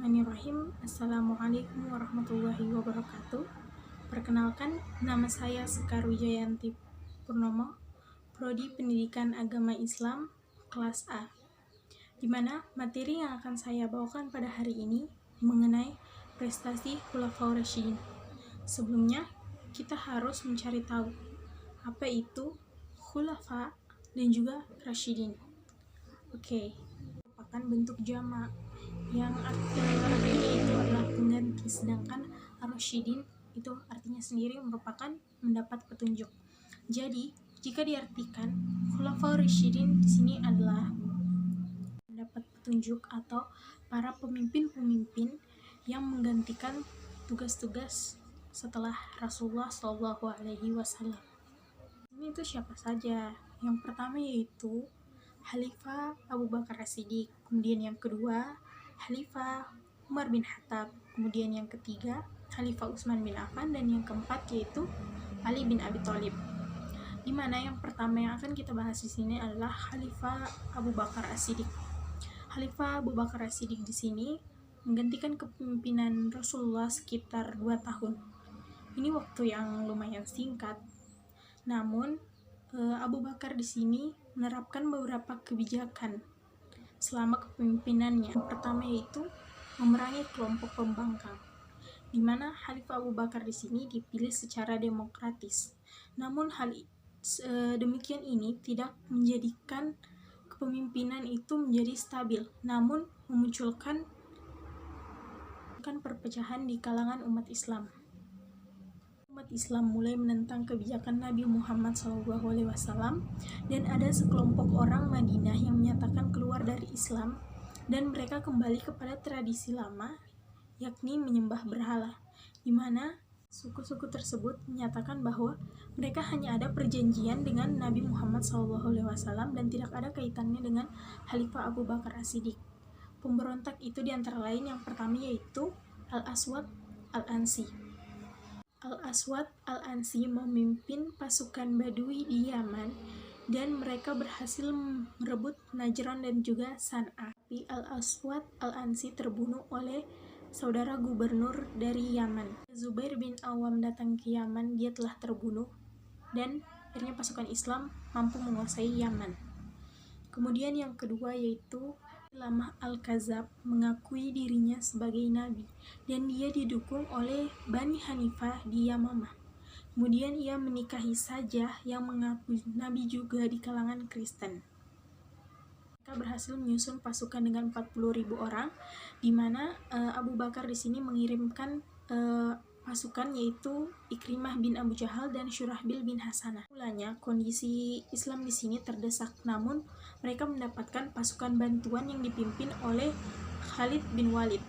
Bismillahirrahmanirrahim. Assalamualaikum warahmatullahi wabarakatuh. Perkenalkan, nama saya Sekar Wijayanti Purnomo, Prodi Pendidikan Agama Islam, kelas A. Di mana materi yang akan saya bawakan pada hari ini mengenai prestasi Khulafaur Rasyidin. Sebelumnya, kita harus mencari tahu apa itu Khulafa dan juga Rasyidin. Merupakan bentuk jamak yang artinya itu adalah pengganti, sedangkan Ar-Rasyidin itu artinya sendiri merupakan mendapat petunjuk. Jadi, jika diartikan Khulafaur Rasyidin di sini adalah mendapat petunjuk atau para pemimpin-pemimpin yang menggantikan tugas-tugas setelah Rasulullah SAW. Ini itu siapa saja? Yang pertama yaitu Khalifah Abu Bakar As-Siddiq, kemudian yang kedua Khalifah Umar bin Khattab, kemudian yang ketiga Khalifah Utsman bin Affan, dan yang keempat yaitu Ali bin Abi Thalib. Di mana yang pertama yang akan kita bahas di sini adalah Khalifah Abu Bakar As-Siddiq. Khalifah Abu Bakar As-Siddiq di sini menggantikan kepemimpinan Rasulullah sekitar 2 tahun. Ini waktu yang lumayan singkat. Namun Abu Bakar di sini menerapkan beberapa kebijakan selama kepemimpinannya. Yang pertama yaitu memerangi kelompok pembangkang, di mana Khalifah Abu Bakar di sini dipilih secara demokratis. Namun hal demikian ini tidak menjadikan kepemimpinan itu menjadi stabil, namun memunculkan perpecahan di kalangan umat Islam. Umat Islam mulai menentang kebijakan Nabi Muhammad SAW, dan ada sekelompok orang Madinah yang menyatakan keluar dari Islam dan mereka kembali kepada tradisi lama, yakni menyembah berhala, di mana suku-suku tersebut menyatakan bahwa mereka hanya ada perjanjian dengan Nabi Muhammad SAW dan tidak ada kaitannya dengan Khalifah Abu Bakar As-Siddiq. Pemberontak itu diantara lain yang pertama yaitu Al-Aswad Al-Ansi. Al-Aswad Al-Ansi memimpin pasukan Badui di Yaman dan mereka berhasil merebut Najran dan juga San'a. Tapi Al-Aswad Al-Ansi terbunuh oleh saudara gubernur dari Yaman. Zubair bin Awam datang ke Yaman, dia telah terbunuh dan akhirnya pasukan Islam mampu menguasai Yaman. Kemudian yang kedua yaitu Lamah Al-Kazab mengakui dirinya sebagai nabi dan dia didukung oleh Bani Hanifah di Yamamah. Kemudian ia menikahi Sajah yang mengaku nabi juga di kalangan Kristen. Mereka berhasil menyusun pasukan dengan 40.000 orang, di mana Abu Bakar di sini mengirimkan pasukan yaitu Ikrimah bin Abu Jahal dan Syurahbil bin Hasanah. Mulanya kondisi Islam di sini terdesak, namun mereka mendapatkan pasukan bantuan yang dipimpin oleh Khalid bin Walid.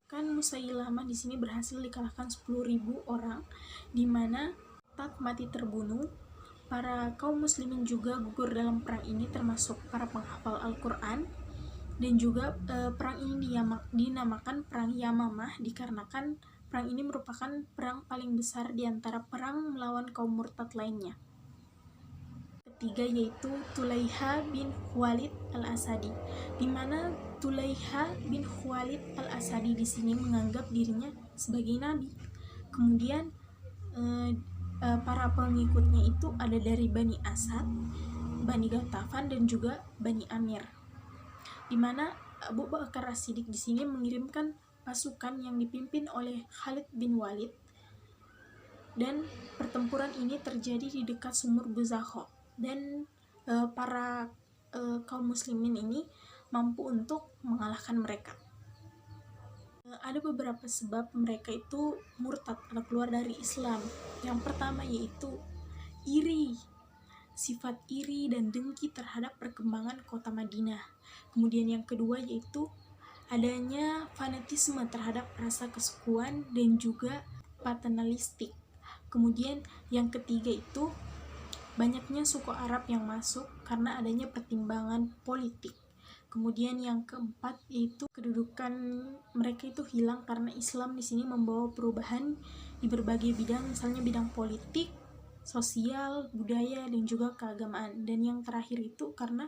Kan Musailamah di sini berhasil dikalahkan 10.000 orang, di mana tak mati terbunuh. Para kaum muslimin juga gugur dalam perang ini, termasuk para penghafal Al-Quran. Dan juga perang ini dinamakan Perang Yamamah dikarenakan perang ini merupakan perang paling besar di antara perang melawan kaum murtad lainnya. Ketiga yaitu Tulaiha bin Khuwailid Al-Asadi, di mana Tulaiha bin Khuwailid Al-Asadi di sini menganggap dirinya sebagai nabi. Kemudian para pengikutnya itu ada dari Bani Asad, Bani Ghatafan, dan juga Bani Amir. Di mana Abu Bakar As-Siddiq di sini mengirimkan pasukan yang dipimpin oleh Khalid bin Walid, dan pertempuran ini terjadi di dekat sumur Buzakho, dan para kaum muslimin ini mampu untuk mengalahkan mereka. Ada beberapa sebab mereka itu murtad atau keluar dari Islam. Yang pertama yaitu iri, sifat iri dan dengki terhadap perkembangan kota Madinah. Kemudian yang kedua yaitu adanya fanatisme terhadap rasa kesukuan dan juga paternalistik. Kemudian yang ketiga itu banyaknya suku Arab yang masuk karena adanya pertimbangan politik. Kemudian yang keempat yaitu kedudukan mereka itu hilang karena Islam di sini membawa perubahan di berbagai bidang, misalnya bidang politik, sosial, budaya, dan juga keagamaan. Dan yang terakhir itu karena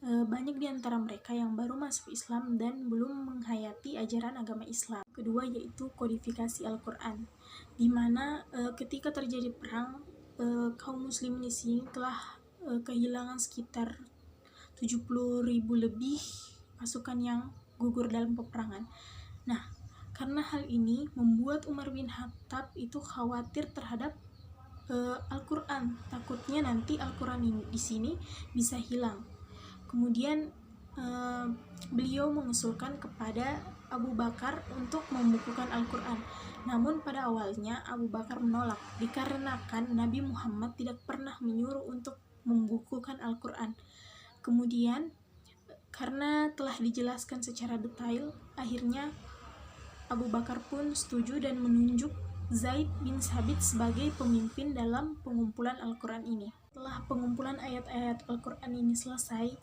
banyak di antara mereka yang baru masuk Islam dan belum menghayati ajaran agama Islam. Kedua yaitu kodifikasi Al-Quran, di mana ketika terjadi perang, kaum muslimin di sini telah kehilangan sekitar 70.000 lebih pasukan yang gugur dalam peperangan. Nah, karena hal ini membuat Umar bin Khattab itu khawatir terhadap Al-Quran, takutnya nanti Al-Quran di sini bisa hilang. Kemudian beliau mengusulkan kepada Abu Bakar untuk membukukan Al-Quran. Namun pada awalnya Abu Bakar menolak, dikarenakan Nabi Muhammad tidak pernah menyuruh untuk membukukan Al-Quran. Kemudian karena telah dijelaskan secara detail, akhirnya Abu Bakar pun setuju dan menunjuk Zaid bin Sabit sebagai pemimpin dalam pengumpulan Al-Quran ini. Setelah pengumpulan ayat-ayat Al-Quran ini selesai,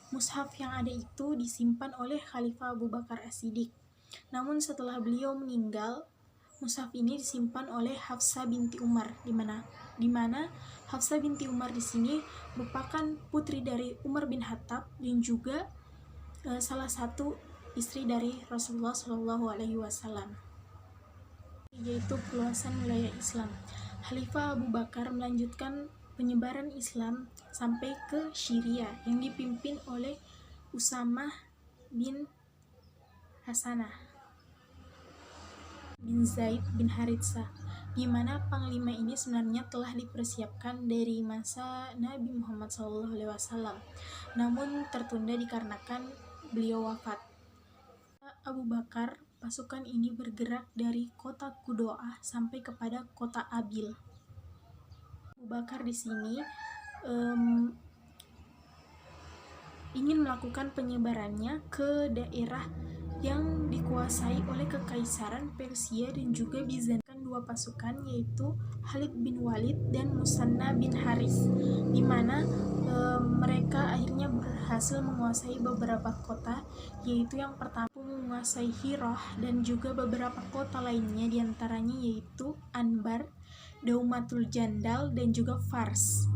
mushaf yang ada itu disimpan oleh Khalifah Abu Bakar As-Siddiq. Namun setelah beliau meninggal, mushaf ini disimpan oleh Hafsah binti Umar, di mana Hafsah binti Umar di sini merupakan putri dari Umar bin Khattab dan juga salah satu istri dari Rasulullah Shallallahu Alaihi Wasallam. Yaitu perluasan wilayah Islam. Khalifah Abu Bakar melanjutkan penyebaran Islam sampai ke Syria yang dipimpin oleh Usamah bin Hasanah bin Zaid bin Haritsah, di mana panglima ini sebenarnya telah dipersiapkan dari masa Nabi Muhammad SAW, namun tertunda dikarenakan beliau wafat. Abu Bakar, pasukan ini bergerak dari kota Qudo'ah sampai kepada kota Abil. Abu Bakar di sini ingin melakukan penyebarannya ke daerah yang dikuasai oleh Kekaisaran Persia dan juga Bizantium. Dua pasukan yaitu Khalid bin Walid dan Musanna bin Haris, di mana mereka akhirnya berhasil menguasai beberapa kota, yaitu yang pertama menguasai Hirah dan juga beberapa kota lainnya, diantaranya yaitu Anbar, Daumatul Jandal dan juga Fars.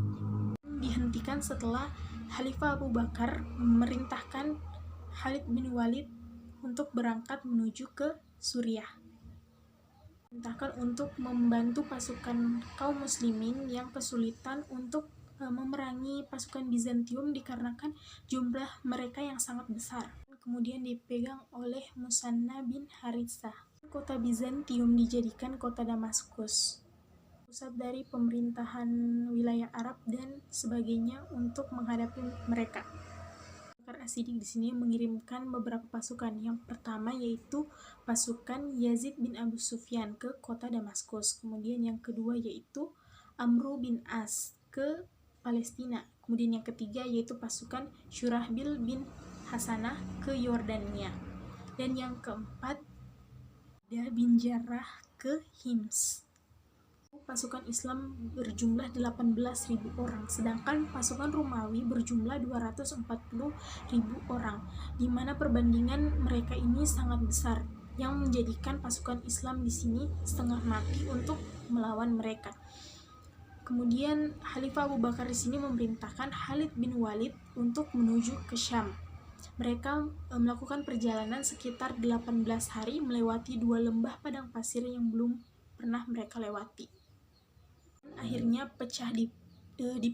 Dihentikan setelah Khalifah Abu Bakar memerintahkan Khalid bin Walid untuk berangkat menuju ke Suriah. Memerintahkan untuk membantu pasukan kaum muslimin yang kesulitan untuk memerangi pasukan Bizantium dikarenakan jumlah mereka yang sangat besar. Kemudian dipegang oleh Musanna bin Haritsah. Kota Bizantium dijadikan kota Damaskus, pusat dari pemerintahan wilayah Arab dan sebagainya untuk menghadapi mereka. Bakar As-Siddiq di sini mengirimkan beberapa pasukan. Yang pertama yaitu pasukan Yazid bin Abu Sufyan ke kota Damaskus. Kemudian yang kedua yaitu Amru bin As ke Palestina. Kemudian yang ketiga yaitu pasukan Syurahbil bin Hasanah ke Yordania. Dan yang keempat bin Jarrah ke Hims. Pasukan Islam berjumlah 18.000 orang, sedangkan pasukan Romawi berjumlah 240.000 orang, di mana perbandingan mereka ini sangat besar, yang menjadikan pasukan Islam di sini setengah mati untuk melawan mereka. Kemudian Khalifah Abu Bakar di sini memerintahkan Khalid bin Walid untuk menuju ke Syam. Mereka melakukan perjalanan sekitar 18 hari melewati 2 lembah padang pasir yang belum pernah mereka lewati. Akhirnya pecah di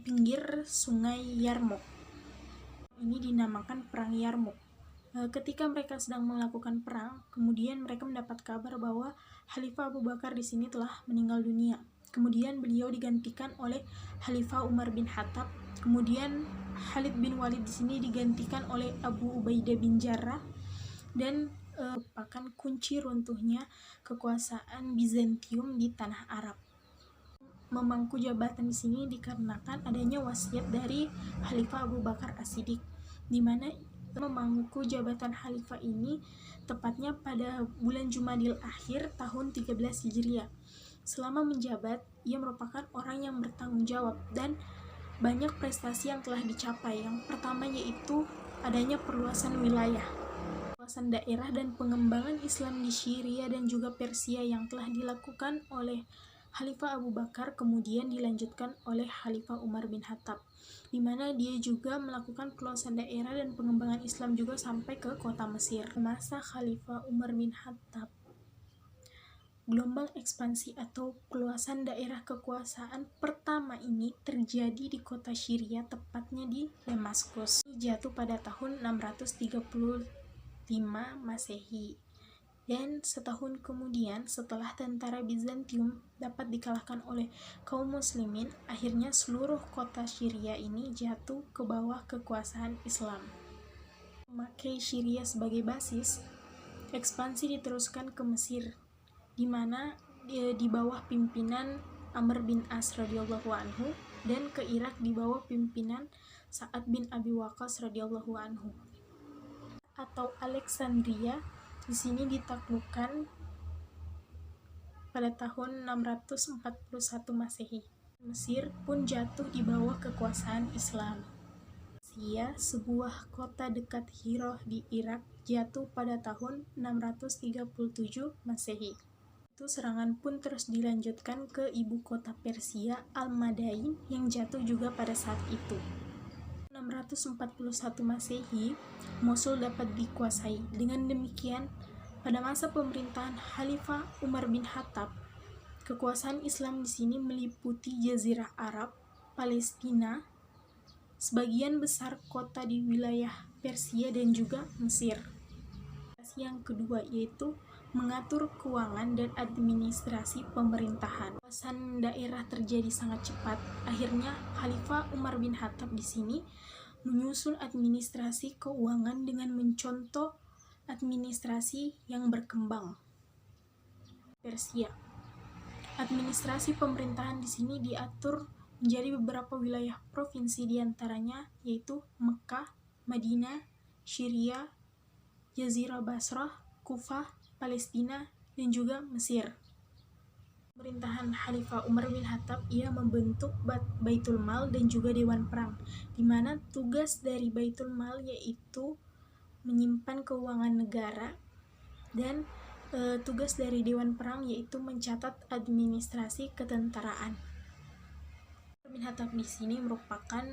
pinggir sungai Yarmouk. Ini dinamakan Perang Yarmouk. Ketika mereka sedang melakukan perang, kemudian mereka mendapat kabar bahwa Khalifah Abu Bakar di sini telah meninggal dunia. Kemudian beliau digantikan oleh Khalifah Umar bin Khattab. Kemudian Khalid bin Walid di sini digantikan oleh Abu Ubaidah bin Jarrah, dan merupakan kunci runtuhnya kekuasaan Bizantium di tanah Arab. Memangku jabatan di sini dikarenakan adanya wasiat dari Khalifah Abu Bakar As-Siddiq, di mana memangku jabatan khalifah ini tepatnya pada bulan Jumadil Akhir tahun 13 Hijriah. Selama menjabat, ia merupakan orang yang bertanggung jawab dan banyak prestasi yang telah dicapai. Yang pertama yaitu adanya perluasan wilayah, perluasan daerah dan pengembangan Islam di Syria dan juga Persia yang telah dilakukan oleh Khalifah Abu Bakar, kemudian dilanjutkan oleh Khalifah Umar bin Khattab. di mana dia juga melakukan peluasan daerah dan pengembangan Islam juga sampai ke kota Mesir. Masa Khalifah Umar bin Khattab, gelombang ekspansi atau peluasan daerah kekuasaan pertama ini terjadi di kota Syria, tepatnya di Damaskus. Ini jatuh pada tahun 635 Masehi. Dan setahun kemudian, setelah tentara Bizantium dapat dikalahkan oleh kaum muslimin, akhirnya seluruh kota Syria ini jatuh ke bawah kekuasaan Islam. Memakai Syria sebagai basis, ekspansi diteruskan ke Mesir, di mana di bawah pimpinan Amr bin As radhiyallahu anhu, dan ke Irak di bawah pimpinan Sa'ad bin Abi Waqqas radhiyallahu anhu. Atau Alexandria di sini ditaklukkan pada tahun 641 Masehi. Mesir pun jatuh di bawah kekuasaan Islam. Sia, sebuah kota dekat Hiro di Irak, jatuh pada tahun 637 Masehi. Itu serangan pun terus dilanjutkan ke ibu kota Persia, Al-Madain, yang jatuh juga pada saat itu. 641 Masehi, Mosul dapat dikuasai. Dengan demikian, pada masa pemerintahan Khalifah Umar bin Khattab, kekuasaan Islam di sini meliputi Jazirah Arab, Palestina, sebagian besar kota di wilayah Persia dan juga Mesir. Yang kedua yaitu mengatur keuangan dan administrasi pemerintahan. Kawasan daerah terjadi sangat cepat. Akhirnya Khalifah Umar bin Khattab di sini menyusun administrasi keuangan dengan mencontoh administrasi yang berkembang. Persia. Administrasi pemerintahan di sini diatur menjadi beberapa wilayah provinsi, diantaranya yaitu Mekah, Madinah, Syria, Jazirah Basrah, Kufah, Palestina, dan juga Mesir. Pemerintahan Khalifah Umar bin Khattab, ia membentuk Baitul Mal dan juga Dewan Perang, di mana tugas dari Baitul Mal yaitu menyimpan keuangan negara, dan tugas dari Dewan Perang yaitu mencatat administrasi ketentaraan. Bin Khattab di sini merupakan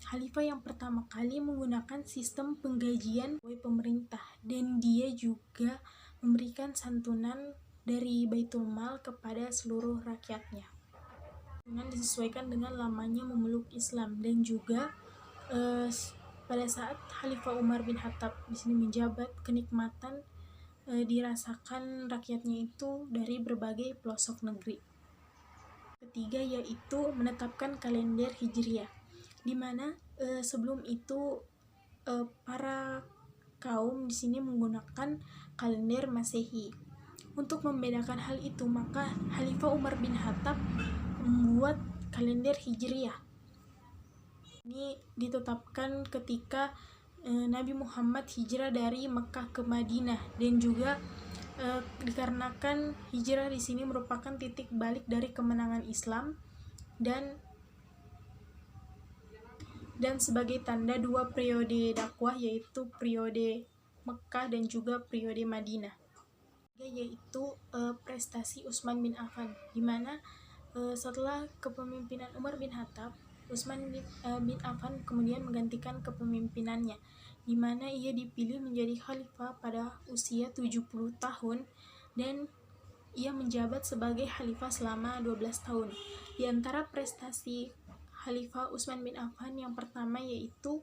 khalifah yang pertama kali menggunakan sistem penggajian oleh pemerintah, dan dia juga memberikan santunan dari Baitul Mal kepada seluruh rakyatnya. Santunan disesuaikan dengan lamanya memeluk Islam, dan juga pada saat Khalifah Umar bin Khattab di sini menjabat, kenikmatan dirasakan rakyatnya itu dari berbagai pelosok negeri. Ketiga yaitu menetapkan kalender Hijriah, di mana sebelum itu para kaum di sini menggunakan kalender Masehi. Untuk membedakan hal itu, maka Khalifah Umar bin Khattab membuat kalender Hijriah. Ini ditetapkan ketika Nabi Muhammad hijrah dari Mekah ke Madinah, dan juga dikarenakan hijrah di sini merupakan titik balik dari kemenangan Islam, dan sebagai tanda dua periode dakwah, yaitu periode Mekah dan juga periode Madinah. Yaitu prestasi Utsman bin Affan, di mana setelah kepemimpinan Umar bin Khattab, Utsman bin Affan kemudian menggantikan kepemimpinannya, di mana ia dipilih menjadi khalifah pada usia 70 tahun, dan ia menjabat sebagai khalifah selama 12 tahun. Di antara prestasi Khalifah Utsman bin Affan yang pertama yaitu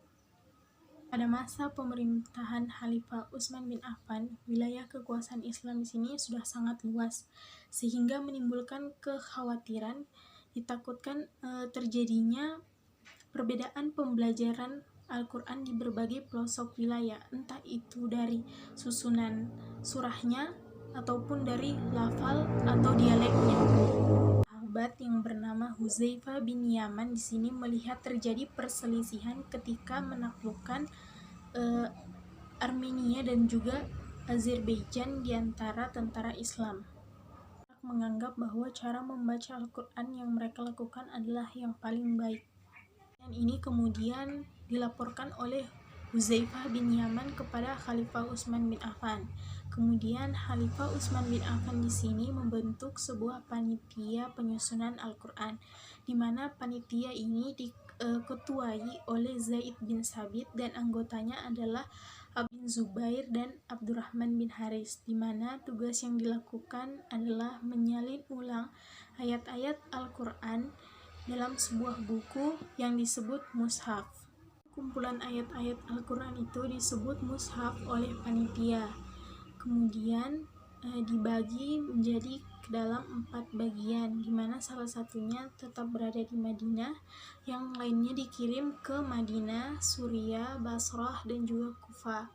pada masa pemerintahan Khalifah Utsman bin Affan, wilayah kekuasaan Islam di sini sudah sangat luas, sehingga menimbulkan kekhawatiran, ditakutkan terjadinya perbedaan pembelajaran Al-Quran di berbagai pelosok wilayah, entah itu dari susunan surahnya ataupun dari lafal atau dialeknya. Sahabat yang bernama Hudzaifah bin Yaman di sini melihat terjadi perselisihan ketika menaklukkan Armenia dan juga Azerbaijan di antara tentara Islam. Menganggap bahwa cara membaca Al-Quran yang mereka lakukan adalah yang paling baik. Dan ini kemudian dilaporkan oleh Hudzaifah bin Yaman kepada Khalifah Utsman bin Affan. Kemudian Khalifah Utsman bin Affan di sini membentuk sebuah panitia penyusunan Al-Quran, di mana panitia ini diketuai oleh Zaid bin Sabit dan anggotanya adalah bin Zubair dan Abdurrahman bin Haris, di mana tugas yang dilakukan adalah menyalin ulang ayat-ayat Al-Quran dalam sebuah buku yang disebut mushaf. Kumpulan ayat-ayat Al-Quran itu disebut mushaf oleh panitia. Kemudian dibagi menjadi ke dalam 4 bagian, di mana salah satunya tetap berada di Madinah, yang lainnya dikirim ke Madinah, Suriah, Basrah, dan juga Kufah,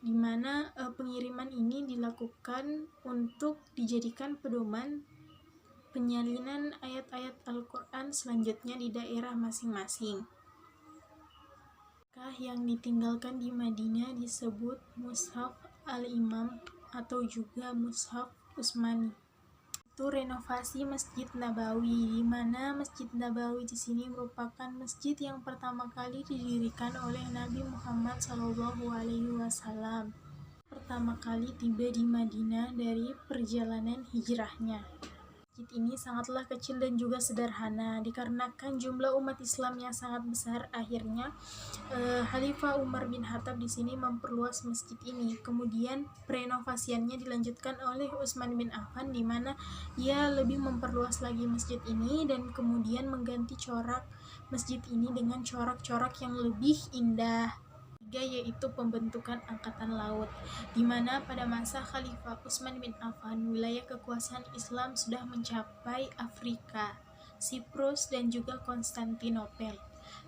di mana pengiriman ini dilakukan untuk dijadikan pedoman penyalinan ayat-ayat Al-Quran selanjutnya di daerah masing-masing. Yang ditinggalkan di Madinah disebut Mushaf Al-Imam atau juga Mushaf Utsmani. Itu renovasi Masjid Nabawi, di mana Masjid Nabawi di sini merupakan masjid yang pertama kali didirikan oleh Nabi Muhammad SAW. Pertama kali tiba di Madinah dari perjalanan hijrahnya. Masjid ini sangatlah kecil dan juga sederhana, dikarenakan jumlah umat Islam yang sangat besar. Akhirnya Khalifah Umar bin Khattab di sini memperluas masjid ini. Kemudian renovasiannya dilanjutkan oleh Utsman bin Affan, di mana ia lebih memperluas lagi masjid ini dan kemudian mengganti corak masjid ini dengan corak-corak yang lebih indah, yaitu pembentukan angkatan laut, di mana pada masa Khalifah Utsman bin Affan wilayah kekuasaan Islam sudah mencapai Afrika, Siprus, dan juga Konstantinopel.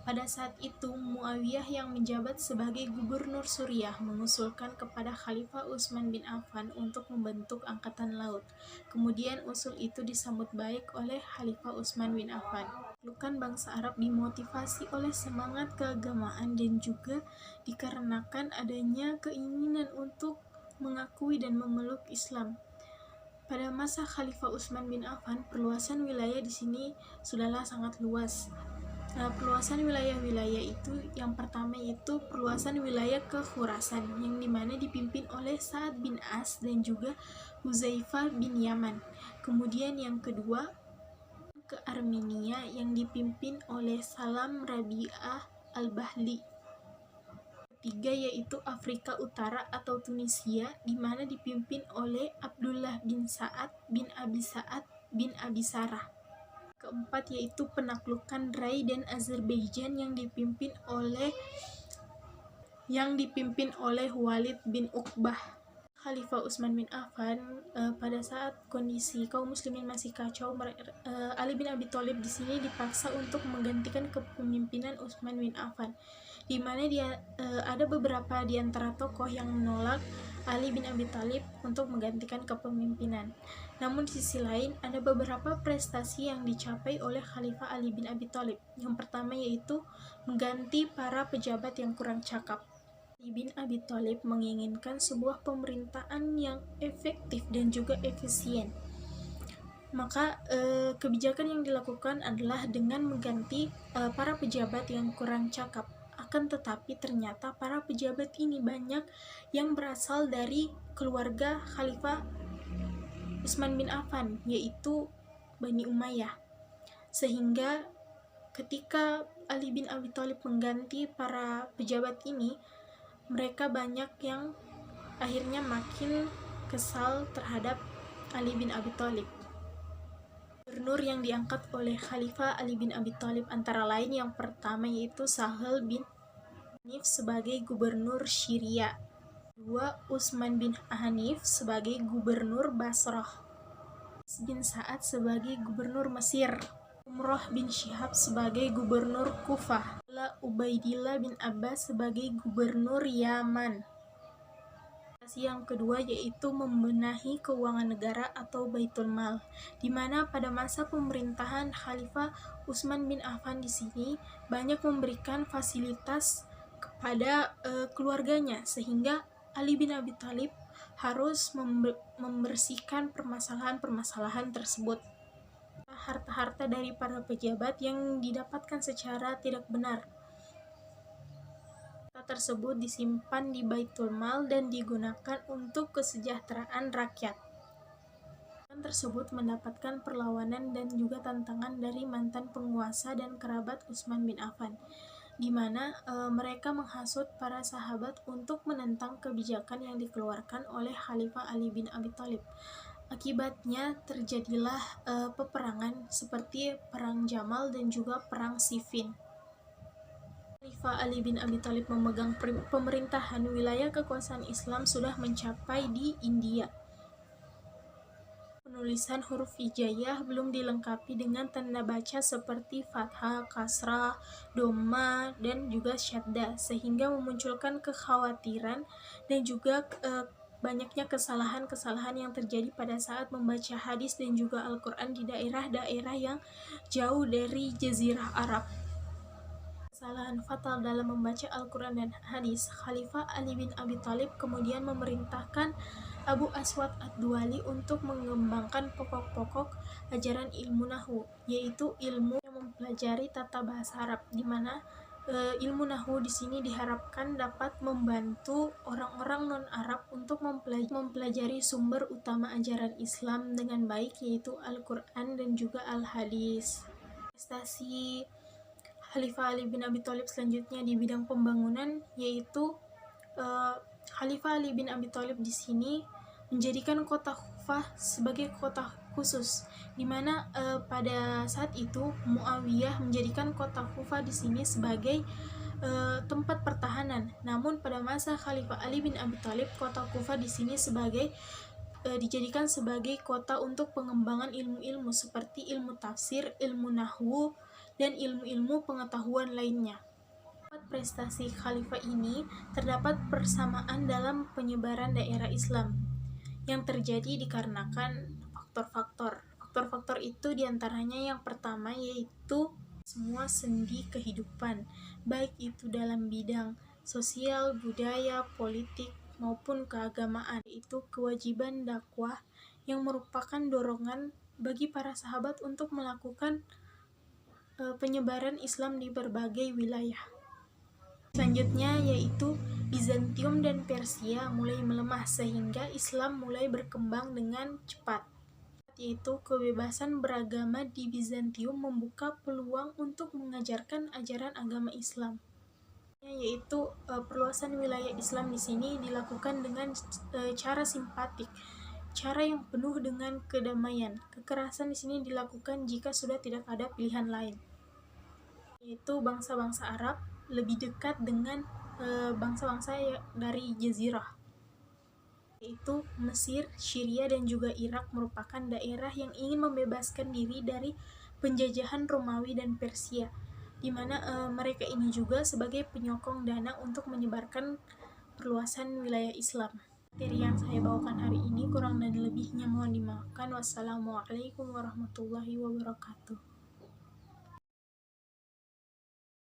Pada saat itu Muawiyah yang menjabat sebagai gubernur Suriah mengusulkan kepada Khalifah Utsman bin Affan untuk membentuk angkatan laut. Kemudian usul itu disambut baik oleh Khalifah Utsman bin Affan. Bukan bangsa Arab dimotivasi oleh semangat keagamaan dan juga dikarenakan adanya keinginan untuk mengakui dan memeluk Islam. Pada masa Khalifah Utsman bin Affan, perluasan wilayah di sini sudahlah sangat luas. Perluasan wilayah-wilayah itu yang pertama yaitu perluasan wilayah ke Khurasan, yang dimana dipimpin oleh Sa'ad bin As dan juga Huzaifah bin Yaman. Kemudian yang kedua ke Armenia yang dipimpin oleh Salam Rabi'ah al-Bahli. Ketiga yaitu Afrika Utara atau Tunisia, di mana dipimpin oleh Abdullah bin Sa'ad bin Abi Sa'ad bin Abi Sarah. Keempat yaitu penaklukan Rai dan Azerbaijan yang dipimpin oleh Walid bin Uqbah. Khalifah Utsman bin Affan pada saat kondisi kaum muslimin masih kacau, Ali bin Abi Thalib di sini dipaksa untuk menggantikan kepemimpinan Utsman bin Affan, di mana ada beberapa di antara tokoh yang menolak Ali bin Abi Thalib untuk menggantikan kepemimpinan. Namun di sisi lain ada beberapa prestasi yang dicapai oleh Khalifah Ali bin Abi Thalib. Yang pertama yaitu mengganti para pejabat yang kurang cakap. Ali bin Abi Thalib menginginkan sebuah pemerintahan yang efektif dan juga efisien. Maka kebijakan yang dilakukan adalah dengan mengganti para pejabat yang kurang cakap. Akan tetapi ternyata para pejabat ini banyak yang berasal dari keluarga Khalifah Utsman bin Affan, yaitu Bani Umayyah. Sehingga ketika Ali bin Abi Thalib mengganti para pejabat ini, mereka banyak yang akhirnya makin kesal terhadap Ali bin Abi Thalib. Gubernur yang diangkat oleh Khalifah Ali bin Abi Thalib antara lain yang pertama yaitu Sahal bin Hanif sebagai gubernur Syria, kedua Utsman bin Hanif sebagai gubernur Basrah, bin Sa'ad sebagai gubernur Mesir, Umroh bin Syihab sebagai gubernur Kufah, Ubaidillah bin Abbas sebagai gubernur Yaman. Yang kedua yaitu membenahi keuangan negara atau Baitul Mal, di mana pada masa pemerintahan Khalifah Utsman bin Affan di sini banyak memberikan fasilitas kepada keluarganya, sehingga Ali bin Abi Thalib harus membersihkan permasalahan-permasalahan tersebut. Harta-harta dari para pejabat yang didapatkan secara tidak benar. Harta tersebut disimpan di Baitul Mal dan digunakan untuk kesejahteraan rakyat. tersebut mendapatkan perlawanan dan juga tantangan dari mantan penguasa dan kerabat Utsman bin Affan, di mana mereka menghasut para sahabat untuk menentang kebijakan yang dikeluarkan oleh Khalifah Ali bin Abi Thalib. Akibatnya terjadilah peperangan seperti Perang Jamal dan juga Perang Siffin. Khalifah Ali bin Abi Thalib memegang pemerintahan. Wilayah kekuasaan Islam sudah mencapai di India. Penulisan huruf hijaiyah belum dilengkapi dengan tanda baca seperti fathah, kasrah, dhamma, dan juga syaddah, sehingga memunculkan kekhawatiran dan juga banyaknya kesalahan-kesalahan yang terjadi pada saat membaca hadis dan juga Al-Quran di daerah-daerah yang jauh dari Jazirah Arab. Kesalahan fatal dalam membaca Al-Quran dan hadis. Khalifah Ali bin Abi Thalib kemudian memerintahkan Abu Aswad Ad-Duwali untuk mengembangkan pokok-pokok ajaran ilmu nahwu, yaitu ilmu yang mempelajari tata bahasa Arab, di mana ilmu nahwu di sini diharapkan dapat membantu orang-orang non-Arab untuk mempelajari sumber utama ajaran Islam dengan baik, yaitu Al-Quran dan juga Al-Hadis. Prestasi Khalifah Ali bin Abi Thalib selanjutnya di bidang pembangunan, yaitu Khalifah Ali bin Abi Thalib di sini menjadikan kota Kufah sebagai kota khusus, di mana pada saat itu Muawiyah menjadikan kota Kufah di sini sebagai tempat pertahanan. Namun pada masa Khalifah Ali bin Abi Thalib, kota Kufah di sini dijadikan sebagai kota untuk pengembangan ilmu-ilmu seperti ilmu tafsir, ilmu nahwu, dan ilmu-ilmu pengetahuan lainnya. Prestasi khalifah ini terdapat persamaan dalam penyebaran daerah Islam yang terjadi dikarenakan faktor-faktor. Faktor-faktor itu diantaranya yang pertama yaitu semua sendi kehidupan, baik itu dalam bidang sosial, budaya, politik, maupun keagamaan, yaitu kewajiban dakwah yang merupakan dorongan bagi para sahabat untuk melakukan penyebaran Islam di berbagai wilayah. Selanjutnya yaitu Bizantium dan Persia mulai melemah sehingga Islam mulai berkembang dengan cepat. Yaitu kebebasan beragama di Bizantium membuka peluang untuk mengajarkan ajaran agama Islam. Yaitu perluasan wilayah Islam di sini dilakukan dengan cara simpatik, cara yang penuh dengan kedamaian. Kekerasan di sini dilakukan jika sudah tidak ada pilihan lain. Yaitu bangsa-bangsa Arab lebih dekat dengan bangsa-bangsa dari Jazirah, yaitu Mesir, Syria, dan juga Irak merupakan daerah yang ingin membebaskan diri dari penjajahan Romawi dan Persia, di mana mereka ini juga sebagai penyokong dana untuk menyebarkan perluasan wilayah Islam. Materi yang saya bawakan hari ini kurang dan lebihnya mohon dimaafkan. Wassalamualaikum warahmatullahi wabarakatuh.